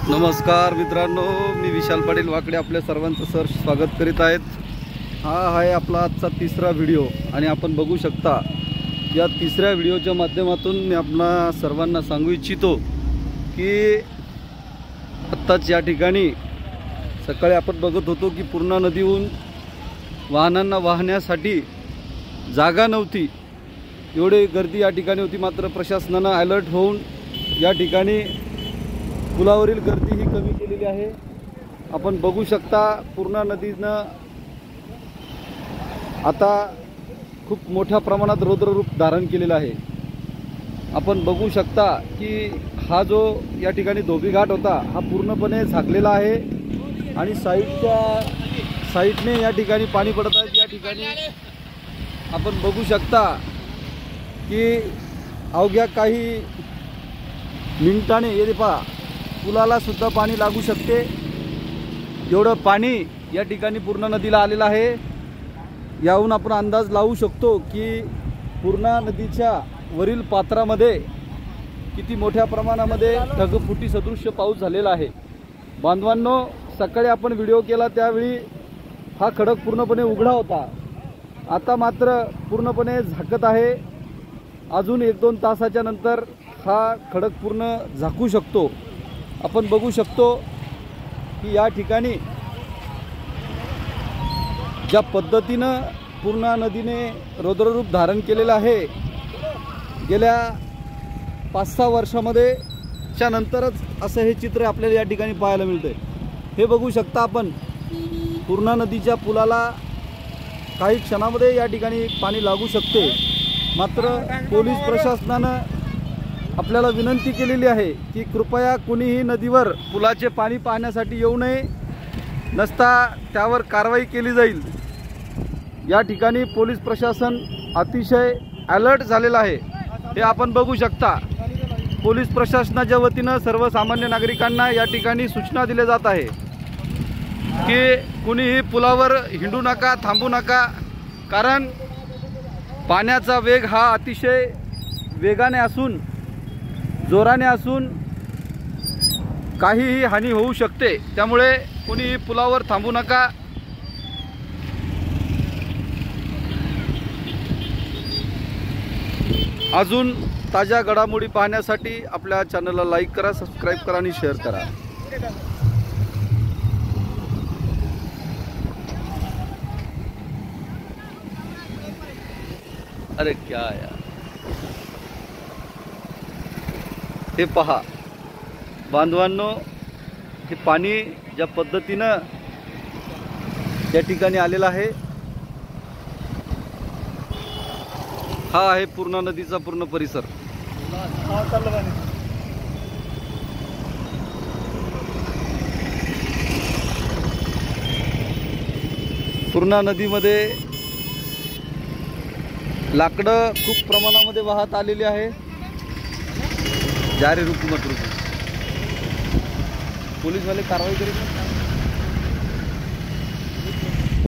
नमस्कार मित्रांनो, मी विशाल पाटील वाकडे आपल्या सर्वांचं सर स्वागत करीत आहेत। हा आहे आपला आजचा तिसरा व्हिडिओ आणि आपण बघू शकता या तिसऱ्या व्हिडिओच्या माध्यमातून मी आपल्या सर्वांना सांगू इच्छितो की आत्ताच या ठिकाणी सकाळी आपण बघत होतो की पूर्णा नदीहून वाहनांना वाहण्यासाठी जागा नव्हती, एवढी गर्दी या ठिकाणी होती। मात्र प्रशासनाने अलर्ट होऊन या ठिकाणी पुलावरील गर्दी ही कमी केलेली आहे। आपण बघू शकता पूर्णा नदीनं आता खूप मोठ्या प्रमाणात रौद्ररूप धारण केलेलं आहे। आपण बघू शकता की हा जो या ठिकाणी धोबी घाट होता हा पूर्णपणे झाकलेला आहे आणि साईडने या ठिकाणी पाणी पडत आहे। या ठिकाणी आपण बघू शकता की अवघ्या काही मिनिटाने ये पहा पुलाला सुद्धा पाणी लागू शकते, एवढं पाणी या ठिकाणी पूर्णा नदीला आलेलं आहे। याहून आपण अंदाज लावू शकतो की पूर्णा नदीच्या वरील पात्रामध्ये किती मोठ्या प्रमाणामध्ये ढगफुटी सदृश्य पाऊस झालेला आहे। बांधवांनो, सकाळी आपण व्हिडिओ केला त्यावेळी हा खडक पूर्णपणे उघडा होता, आता मात्र पूर्णपणे झाकत आहे। अजून 1-2 तासाच्या नंतर हा खडक पूर्ण झाकू शकतो। आपण बघू शकतो की या ठिकाणी ज्या पद्धतीनं पूर्णा नदीने रौद्ररूप धारण केलेलं आहे, गेल्या 5-6 वर्षामध्ये च्या नंतरच असं हे चित्र आपल्याला या ठिकाणी पाहायला मिळतंय। हे बघू शकता आपण पूर्णा नदीच्या पुलाला काही क्षणामध्ये या ठिकाणी पाणी लागू शकते। मात्र पोलीस प्रशासनानं आपल्याला विनंती केलेली आहे की कृपया कुणीही नदीवर पुलाचे पाणी पाहण्यासाठी येऊ नये, नसता त्यावर कारवाई केली जाईल। या ठिकाणी पोलीस प्रशासन अतिशय अलर्ट झालेलं आहे, हे आपण बघू शकता। पोलीस प्रशासनाच्या वतीनं सर्वसामान्य नागरिकांना या ठिकाणी सूचना दिल्या जात आहे की कुणीही पुलावर हिंडू नका, थांबू नका, कारण पाण्याचा वेग हा अतिशय वेगाने असून जोराने असून काहीही हानी होऊ शकते। त्यामुळे कुणीही पुलावर थांबू नका। अजून ताज्या घडामोडी पाहण्यासाठी आपल्या चॅनलला लाईक करा, सबस्क्राईब करा आणि शेअर करा। अरे क्या यार, हे पहा बांधवांनो, हे पाणी ज्या पद्धतीनं या ठिकाणी आलेलं आहे, हा आहे पूर्णा नदीचा पूर्ण परिसर। पूर्णा नदीमध्ये लाकडं खूप प्रमाणामध्ये वाहत आलेली आहे। जा रे रुकू मत रुकू, पोलीस वाले कारवाई करेंगे।